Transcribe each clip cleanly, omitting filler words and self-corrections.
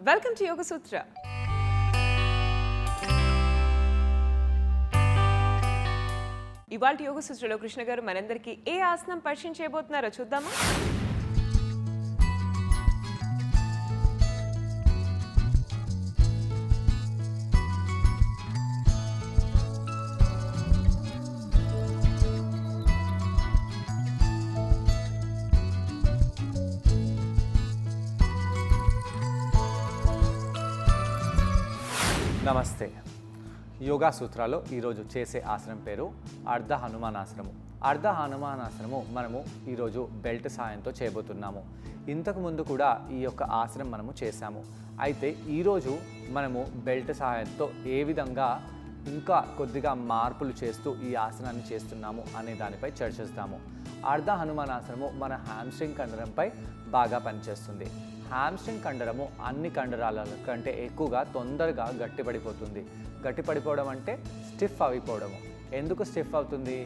Welcome to యోగ సూత్ర. ఇవాళ యోగ సూత్రలో కృష్ణ గారు మనందరికీ ఏ ఆసనం పరిచయం చేయబోతున్నారో చూద్దామా? నమస్తే. యోగా సూత్రాలో ఈరోజు చేసే ఆసనం పేరు అర్ధ హనుమానాసనము. అర్ధ హనుమానాసనము మనము ఈరోజు బెల్ట్ సాయంతో చేయబోతున్నాము. ఇంతకుముందు కూడా ఈ యొక్క ఆసనం మనము చేశాము. అయితే ఈరోజు మనము బెల్ట్ సహాయంతో ఏ విధంగా ఇంకా కొద్దిగా మార్పులు చేస్తూ ఈ ఆసనాన్ని చేస్తున్నాము అనే దానిపై చర్చిస్తాము. అర్ధ హనుమానాసనము మన హ్యామ్స్ట్రింగ్ కండరంపై బాగా పనిచేస్తుంది. హ్యామ్స్ట్రింగ్ కండరము అన్ని కండరాల కంటే ఎక్కువగా తొందరగా గట్టిపడిపోతుంది. గట్టిపడిపోవడం అంటే స్టిఫ్ అయిపోవడము. ఎందుకు స్టిఫ్ అవుతుంది?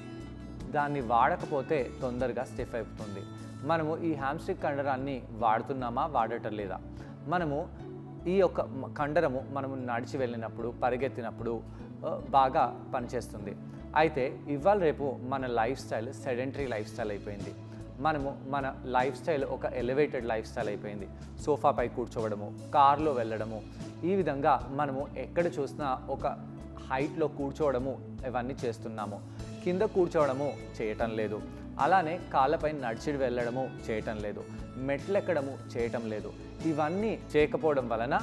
దాన్ని వాడకపోతే తొందరగా స్టిఫ్ అయిపోతుంది. మనము ఈ హ్యామ్స్ట్రింగ్ కండరాన్ని వాడుతున్నామా, వాడటం లేదా? మనము ఈ యొక్క కండరము మనము నడిచి వెళ్ళినప్పుడు, పరిగెత్తినప్పుడు బాగా పనిచేస్తుంది. అయితే ఇవాళ రేపు మన life style sedentary life style అయిపోయింది. మన లైఫ్ స్టైల్ ఒక ఎలివేటెడ్ లైఫ్ స్టైల్ అయిపోయింది. సోఫాపై కూర్చోవడము, కార్లో వెళ్ళడము, ఈ విధంగా మనము ఎక్కడ చూసినా ఒక హైట్లో కూర్చోవడము ఇవన్నీ చేస్తున్నాము. కింద కూర్చోవడము చేయటం లేదు. అలానే కాళ్ళపై నడిచి వెళ్ళడము చేయటం లేదు. మెట్లు ఎక్కడము చేయటం లేదు. ఇవన్నీ చేయకపోవడం వలన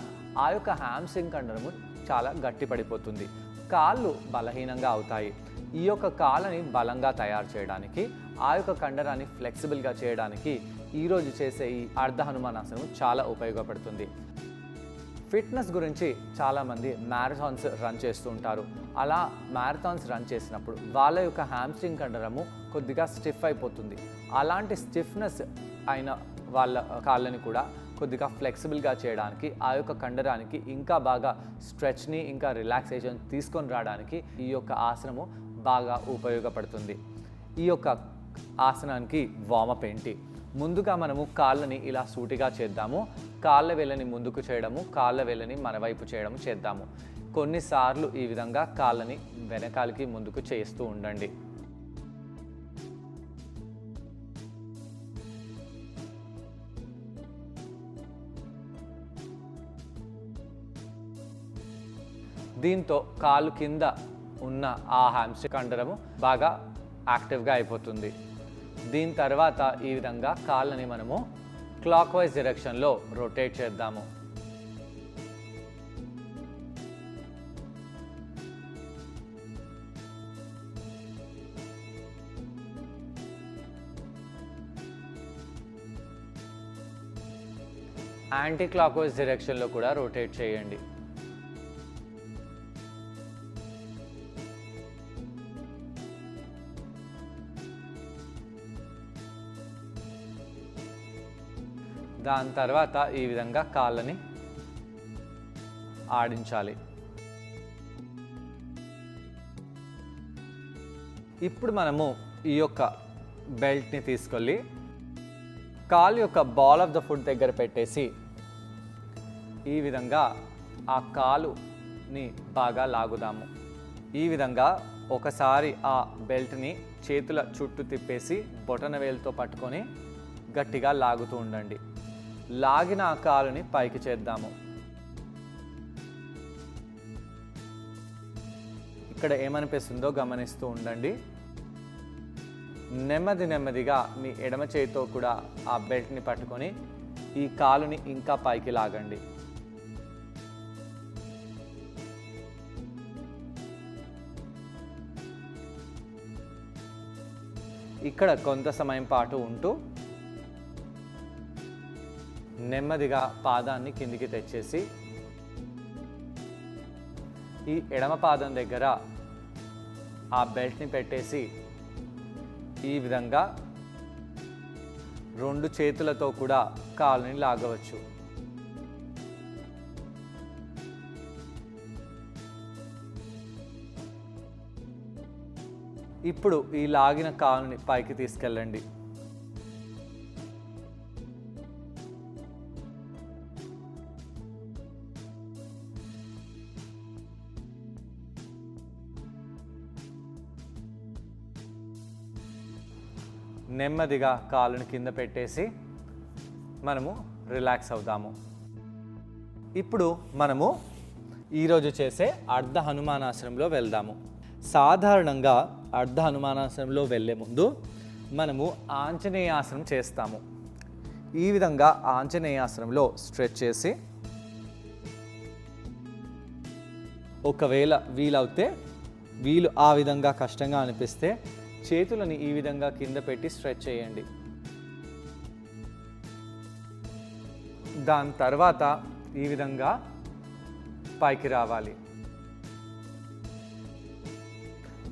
ఆ యొక్క హ్యామ్స్ట్రింగ్ కండరము చాలా గట్టిపడిపోతుంది. కాళ్ళు బలహీనంగా అవుతాయి. ఈ యొక్క కాళ్ళని బలంగా తయారు చేయడానికి, ఆ యొక్క కండరాన్ని ఫ్లెక్సిబుల్గా చేయడానికి ఈరోజు చేసే ఈ అర్ధ హనుమానాసనం చాలా ఉపయోగపడుతుంది. ఫిట్నెస్ గురించి చాలామంది మ్యారథాన్స్ రన్ చేస్తూ ఉంటారు. అలా మ్యారథాన్స్ రన్ చేసినప్పుడు వాళ్ళ యొక్క హ్యామ్స్ట్రింగ్ కండరము కొద్దిగా స్టిఫ్ అయిపోతుంది. అలాంటి స్టిఫ్నెస్ అయిన వాళ్ళ కాళ్ళని కూడా కొద్దిగా ఫ్లెక్సిబుల్గా చేయడానికి, ఆ యొక్క కండరానికి ఇంకా బాగా స్ట్రెచ్ని, ఇంకా రిలాక్సేషన్ తీసుకొని రావడానికి ఈ యొక్క ఆసనము బాగా ఉపయోగపడుతుంది. ఈ యొక్క ఆసనానికి వార్మప్ ఏంటి? ముందుగా మనము కాళ్ళని ఇలా సూటిగా చేద్దాము. కాళ్ళ వేళ్ళని ముందుకు చేయడము, కాళ్ళ వేళ్ళని మన వైపు చేయడము చేద్దాము. కొన్నిసార్లు ఈ విధంగా కాళ్ళని వెనకాలకి ముందుకు చేస్తూ ఉండండి. దీంతో కాలు కింద ఉన్న ఆ హ్యామ్స్ట్రింగ్ కండరము బాగా యాక్టివ్గా అయిపోతుంది. దీని తర్వాత ఈ విధంగా కాళ్ళని మనము క్లాక్ వైజ్ డైరెక్షన్లో రొటేట్ చేద్దాము. యాంటీ క్లాక్ వైజ్ డైరెక్షన్లో కూడా రొటేట్ చేయండి. దాని తర్వాత ఈ విధంగా కాళ్ళని ఆడించాలి. ఇప్పుడు మనము ఈ యొక్క బెల్ట్ని తీసుకెళ్ళి కాలు యొక్క బాల్ ఆఫ్ ద ఫుట్ దగ్గర పెట్టేసి ఈ విధంగా ఆ కాలుని బాగా లాగుదాము. ఈ విధంగా ఒకసారి ఆ బెల్ట్ని చేతుల చుట్టూ తిప్పేసి బొటన వేలుతో పట్టుకొని గట్టిగా లాగుతూ ఉండండి. లాగిన ఆ కాలుని పైకి చేద్దాము. ఇక్కడ ఏమనిపిస్తుందో గమనిస్తూ ఉండండి. నెమ్మదిగా మీ ఎడమ చేతితో కూడా ఆ బెల్ట్ని పట్టుకొని ఈ కాలుని ఇంకా పైకి లాగండి. ఇక్కడ కొంత సమయం పాటు ఉంటూ నెమ్మదిగా పాదాన్ని కిందికి తెచ్చేసి ఈ ఎడమ పాదం దగ్గర ఆ బెల్ట్ని పెట్టేసి ఈ విధంగా రెండు చేతులతో కూడా కాలుని లాగవచ్చు. ఇప్పుడు ఈ లాగిన కాలుని పైకి తీసుకెళ్ళండి. నెమ్మదిగా కాలుని కింద పెట్టేసి మనము రిలాక్స్ అవుదాము. ఇప్పుడు మనము ఈరోజు చేసే అర్ధ హనుమానాసనంలో వెళ్దాము. సాధారణంగా అర్ధ హనుమానాసనంలో వెళ్ళే ముందు మనము ఆంజనేయాసనం చేస్తాము. ఈ విధంగా ఆంజనేయాసనంలో స్ట్రెచ్ చేసి, ఒకవేళ వీలు ఆ విధంగా కష్టంగా అనిపిస్తే చేతులని ఈ విధంగా కింద పెట్టి స్ట్రెచ్ చేయండి. దాని తర్వాత ఈ విధంగా పైకి రావాలి.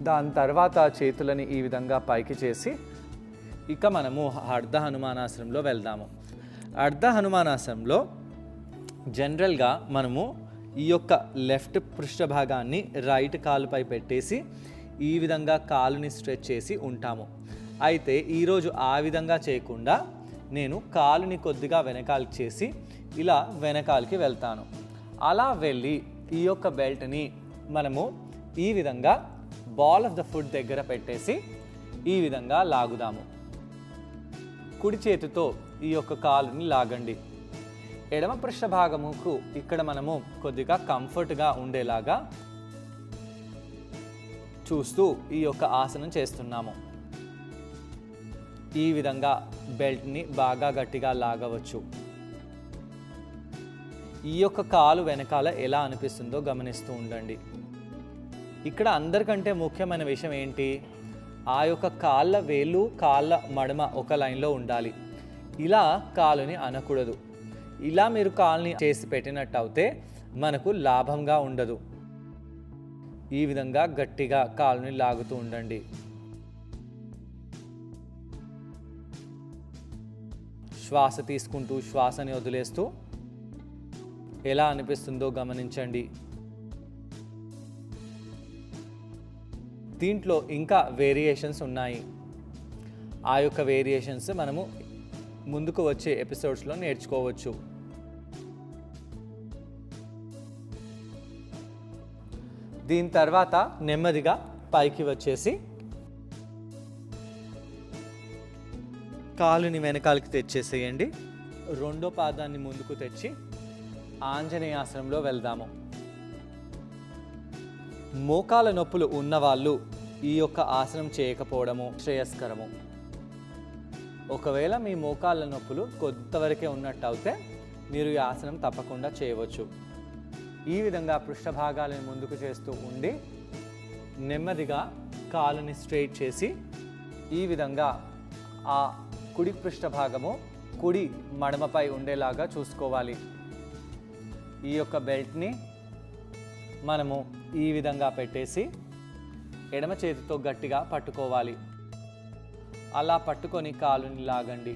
దాని తర్వాత చేతులని ఈ విధంగా పైకి చేసి ఇక మనము అర్ధ హనుమానాసనంలో వెళ్దాము. అర్ధ హనుమానాసనంలో జనరల్గా మనము ఈ యొక్క లెఫ్ట్ పృష్ఠభాగాన్ని రైట్ కాలుపై పెట్టేసి ఈ విధంగా కాలుని స్ట్రెచ్ చేసి ఉంటాము. అయితే ఈరోజు ఆ విధంగా చేయకుండా నేను కాలుని కొద్దిగా వెనకాలకి చేసి ఇలా వెనకాలకి వెళ్తాను. అలా వెళ్ళి ఈ యొక్క బెల్ట్ని మనము ఈ విధంగా బాల్ ఆఫ్ ద ఫుట్ దగ్గర పెట్టేసి ఈ విధంగా లాగుదాము. కుడి చేతితో ఈ యొక్క కాలుని లాగండి. ఎడమ పృష్ఠభాగముకు ఇక్కడ మనము కొద్దిగా కంఫర్ట్గా ఉండేలాగా చూస్తూ ఈ యొక్క ఆసనం చేస్తున్నాము. ఈ విధంగా బెల్ట్ని బాగా గట్టిగా లాగవచ్చు. ఈ యొక్క కాలు వెనకాల ఎలా అనిపిస్తుందో గమనిస్తూ ఉండండి. ఇక్కడ అందరికంటే ముఖ్యమైన విషయం ఏంటి? ఆ యొక్క కాళ్ళ వేళ్ళు కాళ్ళ మడమ ఒక లైన్లో ఉండాలి. ఇలా కాలుని అనకూడదు. ఇలా మీరు కాలుని చేసి పెట్టినట్టు అయితే మనకు లాభంగా ఉండదు. ఈ విధంగా గట్టిగా కాలుని లాగుతూ ఉండండి. శ్వాస తీసుకుంటూ శ్వాసని వదిలేస్తూ ఎలా అనిపిస్తుందో గమనించండి. దీంట్లో ఇంకా వేరియేషన్స్ ఉన్నాయి. ఆ యొక్క వేరియేషన్స్ మనము ముందుకు వచ్చే ఎపిసోడ్స్లో నేర్చుకోవచ్చు. దీని తర్వాత నెమ్మదిగా పైకి వచ్చేసి కాలుని వెనకాలకి తెచ్చేసేయండి. రెండో పాదాన్ని ముందుకు తెచ్చి ఆంజనేయాసనంలో వెళ్దాము. మోకాల నొప్పులు ఉన్నవాళ్ళు ఈ యొక్క ఆసనం చేయకపోవడము శ్రేయస్కరము. ఒకవేళ మీ మోకాళ్ళ నొప్పులు కొంతవరకే ఉన్నట్టు అయితే మీరు ఈ ఆసనం తప్పకుండా చేయవచ్చు. ఈ విధంగా పృష్ఠభాగాలను ముందుకు చేస్తూ ఉండి నెమ్మదిగా కాలుని స్ట్రెయిట్ చేసి ఈ విధంగా ఆ కుడి పృష్ఠభాగము కుడి మడమపై ఉండేలాగా చూసుకోవాలి. ఈ యొక్క బెల్ట్ని మనము ఈ విధంగా పెట్టేసి ఎడమ చేతితో గట్టిగా పట్టుకోవాలి. అలా పట్టుకొని కాలుని లాగండి.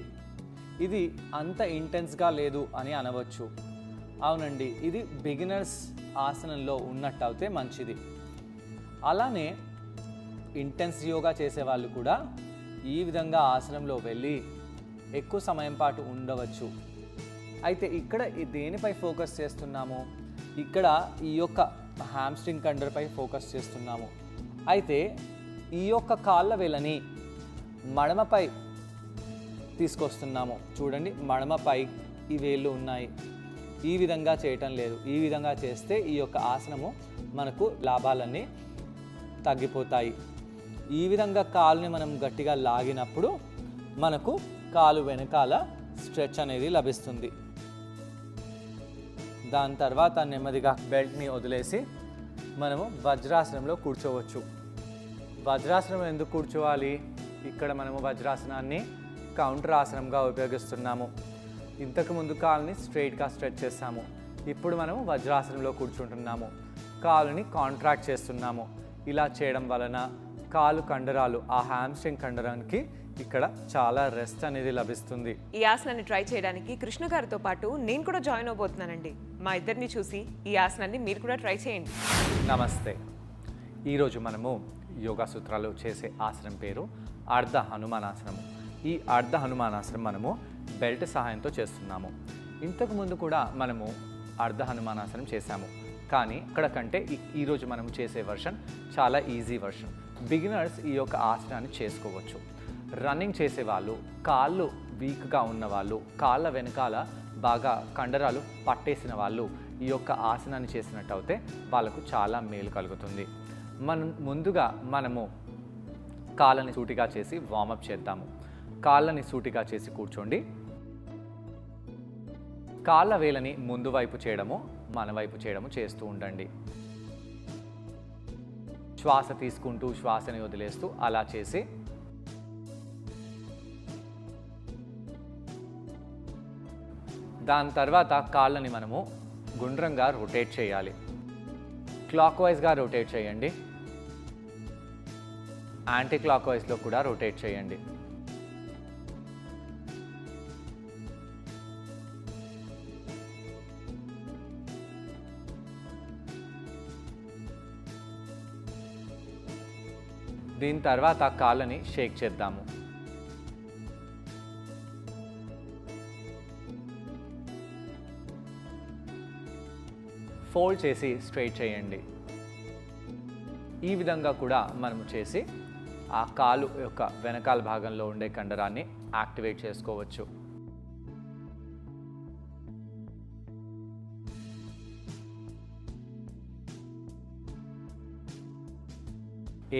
ఇది అంత ఇంటెన్స్గా లేదు అని అనవచ్చు. అవునండి, ఇది బిగినర్స్ ఆసనంలో ఉన్నట్టు అయితే మంచిది. అలానే ఇంటెన్స్ యోగా చేసేవాళ్ళు కూడా ఈ విధంగా ఆసనంలో వెళ్ళి ఎక్కువ సమయం పాటు ఉండవచ్చు. అయితే ఇక్కడ దేనిపై ఫోకస్ చేస్తున్నాము? ఇక్కడ ఈ యొక్క హ్యామ్స్ట్రింగ్ కండర్పై ఫోకస్ చేస్తున్నాము. అయితే ఈ యొక్క కాళ్ళ వేలని మడమపై తీసుకొస్తున్నాము. చూడండి, మడమపై ఈ వేళ్ళు ఉన్నాయి. ఈ విధంగా చేయటం లేదు. ఈ విధంగా చేస్తే ఈ యొక్క ఆసనము మనకు లాభాలన్నీ తగ్గిపోతాయి. ఈ విధంగా కాలుని మనం గట్టిగా లాగినప్పుడు మనకు కాలు వెనకాల స్ట్రెచ్ అనేది లభిస్తుంది. దాని తర్వాత నెమ్మదిగా బెల్ట్ని వదిలేసి మనము వజ్రాసనంలో కూర్చోవచ్చు. వజ్రాసనం ఎందుకు కూర్చోవాలి? ఇక్కడ మనము వజ్రాసనాన్ని కౌంటర్ ఆసనంగా ఉపయోగిస్తున్నాము. ఇంతకు ముందు కాలుని స్ట్రైట్గా స్ట్రెచ్ చేస్తాము. ఇప్పుడు మనము వజ్రాసనంలో కూర్చుంటున్నాము. కాలుని కాంట్రాక్ట్ చేస్తున్నాము. ఇలా చేయడం వలన కాలు కండరాలు, ఆ హ్యామ్స్ట్రింగ్ కండరానికి ఇక్కడ చాలా రెస్ట్ అనేది లభిస్తుంది. ఈ ఆసనాన్ని ట్రై చేయడానికి కృష్ణ గారితో పాటు నేను కూడా జాయిన్ అవబోతున్నానండి. మా ఇద్దరిని చూసి ఈ ఆసనాన్ని మీరు కూడా ట్రై చేయండి. నమస్తే. ఈరోజు మనము యోగా సూత్రాలు చేసే ఆసనం పేరు అర్ధ హనుమానాసనము. ఈ అర్ధ హనుమానాసనం మనము బెల్ట్ సహాయంతో చేస్తున్నాము. ఇంతకు ముందు కూడా మనము అర్ధ హనుమానాసనం చేశాము. కానీ అక్కడ కంటే ఈరోజు మనం చేసే వర్షన్ చాలా ఈజీ వర్షన్. బిగినర్స్ ఈ యొక్క ఆసనాన్ని చేసుకోవచ్చు. రన్నింగ్ చేసేవాళ్ళు, కాళ్ళు వీక్గా ఉన్నవాళ్ళు, కాళ్ళ వెనకాల బాగా కండరాలు పట్టేసిన వాళ్ళు ఈ యొక్క ఆసనాన్ని చేసినట్టయితే వాళ్ళకు చాలా మేలు కలుగుతుంది. ముందుగా మనము కాళ్ళని సూటిగా చేసి వార్మప్ చేద్దాము. కాళ్ళని సూటిగా చేసి కూర్చోండి. కాళ్ళ వేలని ముందు వైపు చేయడము, మన వైపు చేయడము చేస్తూ ఉండండి. శ్వాస తీసుకుంటూ శ్వాసని వదిలేస్తూ అలా చేసి దాని తర్వాత కాళ్ళని మనము గుండ్రంగా రొటేట్ చేయాలి. క్లాక్ వైజ్గా రొటేట్ చేయండి, యాంటీ క్లాక్ వైజ్లో కూడా రొటేట్ చేయండి. దీని తర్వాత కాళ్ళని షేక్ చేద్దాము. ఫోల్డ్ చేసి స్ట్రైట్ చేయండి. ఈ విధంగా కూడా మనము చేసి ఆ కాలు యొక్క వెనకాల భాగంలో ఉండే కండరాన్ని యాక్టివేట్ చేసుకోవచ్చు.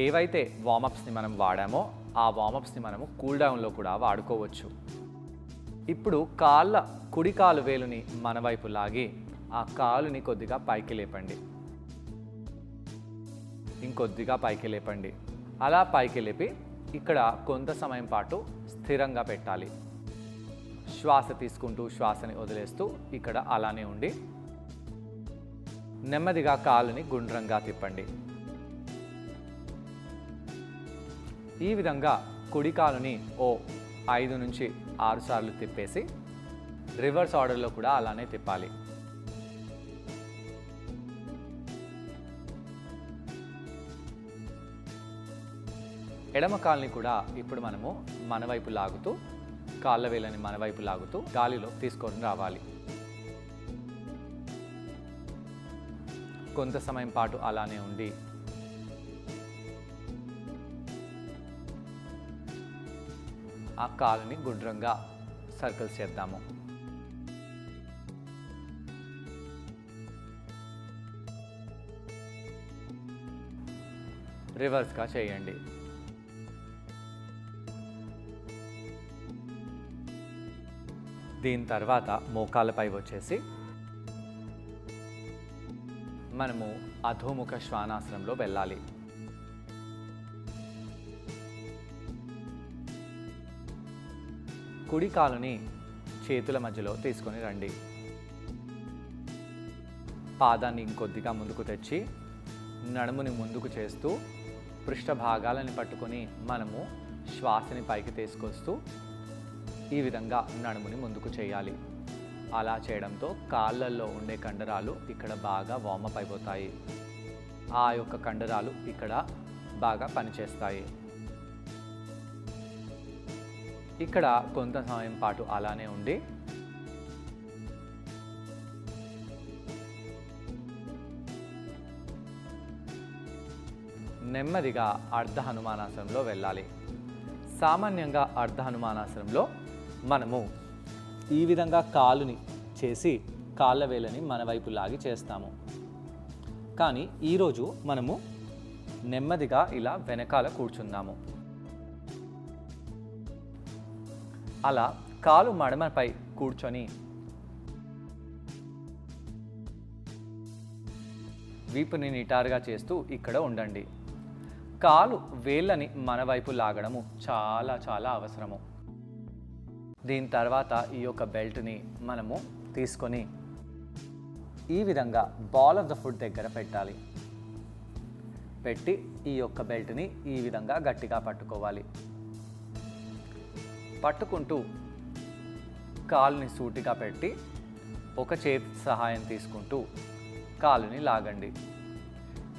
ఏవైతే వార్మప్స్ని మనం వాడామో ఆ వార్మప్స్ని మనము కూల్ డౌన్లో కూడా వాడుకోవచ్చు. ఇప్పుడు కుడి కాలు వేలుని మన వైపు లాగి ఆ కాలుని కొద్దిగా పైకి లేపండి, ఇంకొద్దిగా పైకి లేపండి. అలా పైకి లేపి ఇక్కడ కొంత సమయం పాటు స్థిరంగా పెట్టాలి. శ్వాస తీసుకుంటూ శ్వాసని వదిలేస్తూ ఇక్కడ అలానే ఉండి నెమ్మదిగా కాలుని గుండ్రంగా తిప్పండి. ఈ విధంగా కుడి కాలుని 5 నుంచి 6 సార్లు తిప్పేసి రివర్స్ ఆర్డర్లో కూడా అలానే తిప్పాలి. ఎడమ కాలుని కూడా ఇప్పుడు మనము మన వైపు లాగుతూ కాళ్ళ వేలని మన వైపు లాగుతూ గాలిలో తీసుకొని రావాలి. కొంత సమయం పాటు అలానే ఉండి ఆ కాలుని గుండ్రంగా సర్కిల్స్ చేద్దాము. రివర్స్గా చేయండి. దీని తర్వాత మోకాళ్ళపై వచ్చేసి మనము అధోముఖ శ్వానాసనంలో వెళ్ళాలి. కుడి కాలుని చేతుల మధ్యలో తీసుకొని రండి. పాదాన్ని ఇంకొద్దిగా ముందుకు తెచ్చి నడుముని ముందుకు చేస్తూ పృష్ఠ భాగాలని పట్టుకొని మనము శ్వాసని పైకి తీసుకొస్తూ ఈ విధంగా నడుముని ముందుకు చేయాలి. అలా చేయడంతో కాళ్ళల్లో ఉండే కండరాలు ఇక్కడ బాగా వార్మప్ అయిపోతాయి. ఆ యొక్క కండరాలు ఇక్కడ బాగా పనిచేస్తాయి. ఇక్కడ కొంత సమయం పాటు అలానే ఉండి నెమ్మదిగా అర్ధ హనుమానాసనంలో వెళ్ళాలి. సామాన్యంగా అర్ధ హనుమానాసనంలో మనము ఈ విధంగా కాలుని చేసి కాళ్ళ వేలని మన వైపు లాగి చేస్తాము. కానీ ఈరోజు మనము నెమ్మదిగా ఇలా వెనకాల కూర్చుందాము. అలా కాలు మడమపై కూర్చొని వీపుని నిటారుగా చేస్తూ ఇక్కడ ఉండండి. కాలు వేళ్ళని మన వైపు లాగడము చాలా చాలా అవసరము. దీని తర్వాత ఈ యొక్క బెల్ట్ని మనము తీసుకొని ఈ విధంగా బాల్ ఆఫ్ ద ఫుట్ దగ్గర పెట్టాలి. పెట్టి ఈ యొక్క బెల్ట్ని ఈ విధంగా గట్టిగా పట్టుకోవాలి. పట్టుకుంటూ కాలుని సూటిగా పెట్టి ఒక చేతి సహాయం తీసుకుంటూ కాలుని లాగండి.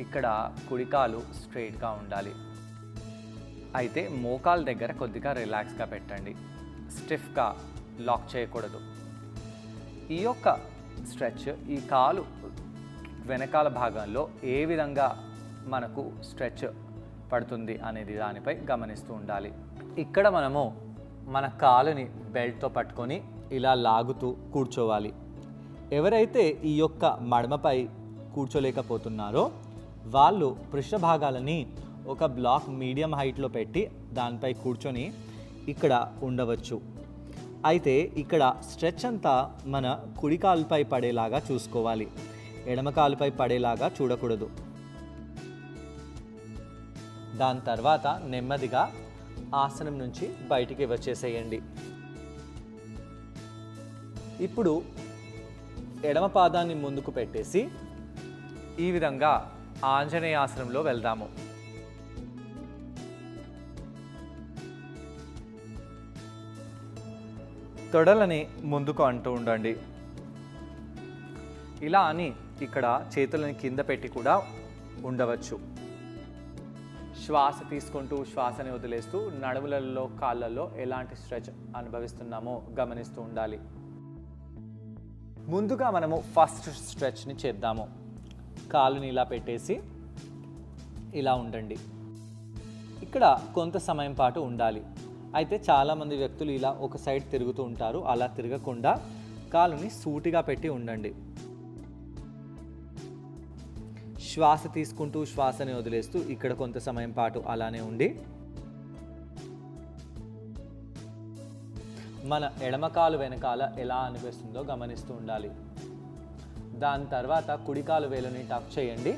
ఇక్కడ కుడికాలు స్ట్రైట్గా ఉండాలి. అయితే మోకాలు దగ్గర కొద్దిగా రిలాక్స్గా పెట్టండి. స్టిఫ్గా లాక్ చేయకూడదు. ఈ యొక్క స్ట్రెచ్ ఈ కాలు వెనకాల భాగంలో ఏ విధంగా మనకు స్ట్రెచ్ పడుతుంది అనేది దానిపై గమనిస్తూ ఉండాలి. ఇక్కడ మనము మన కాలుని బెల్ట్తో పట్టుకొని ఇలా లాగుతూ కూర్చోవాలి. ఎవరైతే ఈ యొక్క మడమపై కూర్చోలేకపోతున్నారో వాళ్ళు పృష్ఠభాగాలని ఒక బ్లాక్ మీడియం హైట్లో పెట్టి దానిపై కూర్చొని ఇక్కడ ఉండవచ్చు. అయితే ఇక్కడ స్ట్రెచ్ అంతా మన కుడి కాలుపై పడేలాగా చూసుకోవాలి, ఎడమ కాలుపై పడేలాగా చూడకూడదు. దాని తర్వాత నెమ్మదిగా ఆసనం నుంచి బయటికి వచ్చేసేయండి. ఇప్పుడు ఎడమ పాదాన్ని ముందుకు పెట్టేసి ఈ విధంగా ఆంజనేయాసనంలో వెళ్దాము. తొడలని ముందుకు అంటూ ఉండండి. ఇలా అని ఇక్కడ చేతులని కింద పెట్టి కూడా ఉండవచ్చు. శ్వాస తీసుకుంటూ శ్వాసని వదిలేస్తూ నడుములలో కాళ్ళల్లో ఎలాంటి స్ట్రెచ్ అనుభవిస్తున్నామో గమనిస్తూ ఉండాలి. ముందుగా మనము ఫస్ట్ స్ట్రెచ్ని చేద్దాము. కాలుని ఇలా పెట్టేసి ఇలా ఉండండి. ఇక్కడ కొంత సమయం పాటు ఉండాలి. అయితే చాలామంది వ్యక్తులు ఇలా ఒక సైడ్ తిరుగుతూ ఉంటారు. అలా తిరగకుండా కాలుని సూటిగా పెట్టి ఉండండి. శ్వాస తీసుకుంటూ శ్వాసని వదిలేస్తూ ఇక్కడ కొంత సమయం పాటు అలానే ఉండి మన ఎడమ కాలు వెనకాల ఎలా అనిపిస్తుందో గమనిస్తూ ఉండాలి. దాని తర్వాత కుడి కాలు వేలుని టచ్ చేయండి.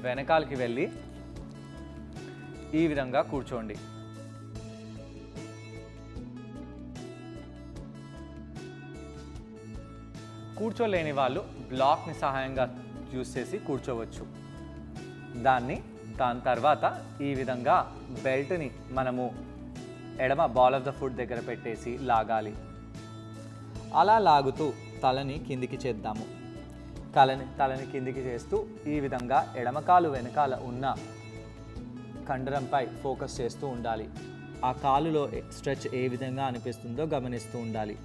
వెనకాలకి వెళ్ళి ఈ విధంగా కూర్చోండి. కూర్చోలేని వాళ్ళు బ్లాక్ని సహాయంగా యూస్ చేసి కూర్చోవచ్చు. దాని తర్వాత ఈ విధంగా బెల్ట్ని మనము ఎడమ బాల్ ఆఫ్ ద ఫుట్ దగ్గర పెట్టేసి లాగాలి. అలా లాగుతూ తలని కిందికి చేద్దాము. తలని కిందికి చేస్తూ ఈ విధంగా ఎడమకాలు వెనకాల ఉన్న కండరంపై ఫోకస్ చేస్తూ ఉండాలి. ఆ కాలులో స్ట్రెచ్ ఏ విధంగా అనిపిస్తుందో గమనిస్తూ ఉండాలి.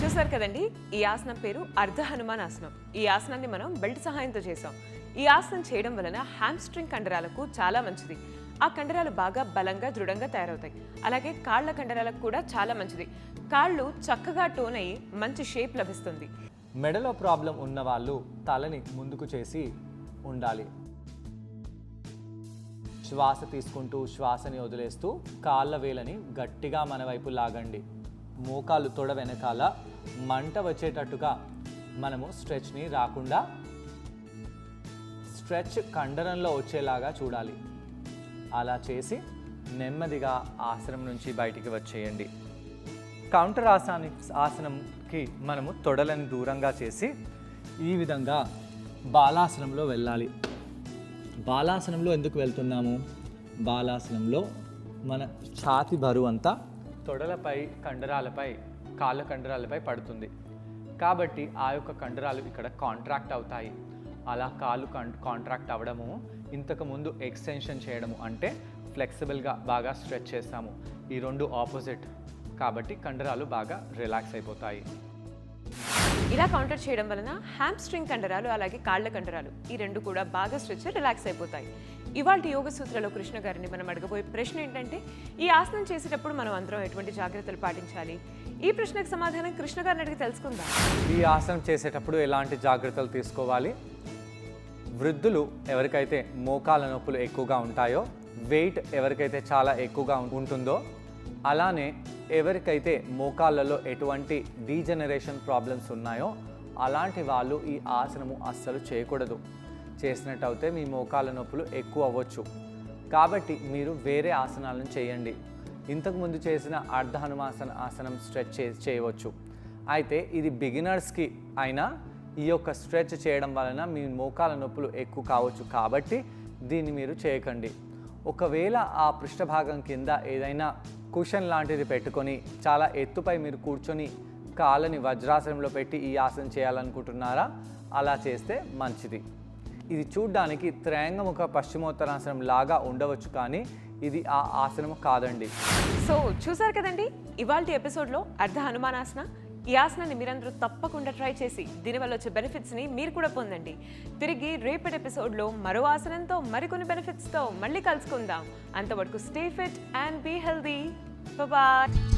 చూసారు కదండి, ఈ ఆసనం పేరు అర్ధ హనుమాన్ ఆసనం. ఈ ఆసనాన్ని మనం బెల్ట్ సహాయంతో చేసాం. ఈ ఆసనం చేయడం వలన హ్యామ్స్ట్రింగ్ కండరాలకు చాలా మంచిది. ఆ కండరాలు బాగా బలంగా దృఢంగా తయారవుతాయి. అలాగే కాళ్ళ కండరాలకు కూడా చాలా మంచిది. కాళ్ళు చక్కగా టోన్ అయ్యి మంచి షేప్ లభిస్తుంది. మెడలో ప్రాబ్లం ఉన్న వాళ్ళు తలని ముందుకు చేసి ఉండాలి. శ్వాస తీసుకుంటూ శ్వాసని వదిలేస్తూ కాళ్ళ వేలని గట్టిగా మన వైపు లాగండి. మోకాలు తొడ వెనకాల మంట వచ్చేటట్టుగా మనము స్ట్రెచ్ని రాకుండా స్ట్రెచ్ కండరంలో వచ్చేలాగా చూడాలి. అలా చేసి నెమ్మదిగా ఆసనం నుంచి బయటికి వచ్చేయండి. కౌంటర్ ఆసనంకి మనము తొడలని దూరంగా చేసి ఈ విధంగా బాలాసనంలో వెళ్ళాలి. బాలాసనంలో ఎందుకు వెళ్తున్నాము? బాలాసనంలో మన ఛాతి బరువు అంతా తొడలపై కండరాలపై కాళ్ళ కండరాలపై పడుతుంది. కాబట్టి ఆ యొక్క కండరాలు ఇక్కడ కాంట్రాక్ట్ అవుతాయి. అలా కాళ్ళు కాంట్రాక్ట్ అవ్వడము, ఇంతకుముందు ఎక్స్టెన్షన్ చేయడము అంటే ఫ్లెక్సిబుల్గా బాగా స్ట్రెచ్ చేస్తాము. ఈ రెండు ఆపోజిట్ కాబట్టి కండరాలు బాగా రిలాక్స్ అయిపోతాయి. ఇలా కౌంటర్ చేయడం వలన హ్యామ్స్ట్రింగ్ కండరాలు అలాగే కాళ్ళ కండరాలు ఈ రెండు కూడా బాగా స్ట్రెచ్ రిలాక్స్ అయిపోతాయి. ఇవాళ యోగ సూత్రాలో కృష్ణ గారిని మనం అడగబోయే ప్రశ్న ఏంటంటే, ఈ ఆసనం చేసేటప్పుడు మనం అందరం ఎటువంటి జాగ్రత్తలు పాటించాలి? ఈ ప్రశ్నకు సమాధానం కృష్ణ గారిని అడిగి తెలుసుకుందాం. ఈ ఆసనం చేసేటప్పుడు ఎలాంటి జాగ్రత్తలు తీసుకోవాలి? వృద్ధులు ఎవరికైతే మోకాల నొప్పులు ఎక్కువగా ఉంటాయో, వెయిట్ ఎవరికైతే చాలా ఎక్కువగా ఉంటుందో, అలానే ఎవరికైతే మోకాళ్ళలో ఎటువంటి డీజనరేషన్ ప్రాబ్లమ్స్ ఉన్నాయో అలాంటి వాళ్ళు ఈ ఆసనము అస్సలు చేయకూడదు. చేసినట్టయితే మీ మోకాళ్ళ నొప్పులు ఎక్కువ అవ్వచ్చు. కాబట్టి మీరు వేరే ఆసనాలను చేయండి. ఇంతకుముందు చేసిన అర్ధ హనుమాసన ఆసనం స్ట్రెచ్ చేయవచ్చు. అయితే ఇది బిగినర్స్కి అయినా ఈ యొక్క స్ట్రెచ్ చేయడం వలన మీ మోకాళ్ళ నొప్పులు ఎక్కువ కావచ్చు. కాబట్టి దీన్ని మీరు చేయకండి. ఒకవేళ ఆ పృష్ఠభాగం కింద ఏదైనా కుషన్ లాంటిది పెట్టుకొని చాలా ఎత్తుపై మీరు కూర్చొని కాళ్ళని వజ్రాసనంలో పెట్టి ఈ ఆసనం చేయాలనుకుంటున్నారా? అలా చేస్తే మంచిది. ఇది చూడ్డానికి త్రయంగముఖ పశ్చిమోత్తరాసనం లాగా ఉండవచ్చు, కానీ ఇది ఆ ఆసనం కాదండి. సో చూసారు కదండి, ఇవాల్టి ఎపిసోడ్లో అర్ధ హనుమానాసన ఈ ఆసనాన్ని మీరందరూ తప్పకుండా ట్రై చేసి దీనివల్ల వచ్చే బెనిఫిట్స్ని మీరు కూడా పొందండి. తిరిగి రేపటి ఎపిసోడ్లో మరో ఆసనంతో మరికొన్ని బెనిఫిట్స్తో మళ్ళీ కలుసుకుందాం. అంతవరకు stay fit and be healthy. Bye.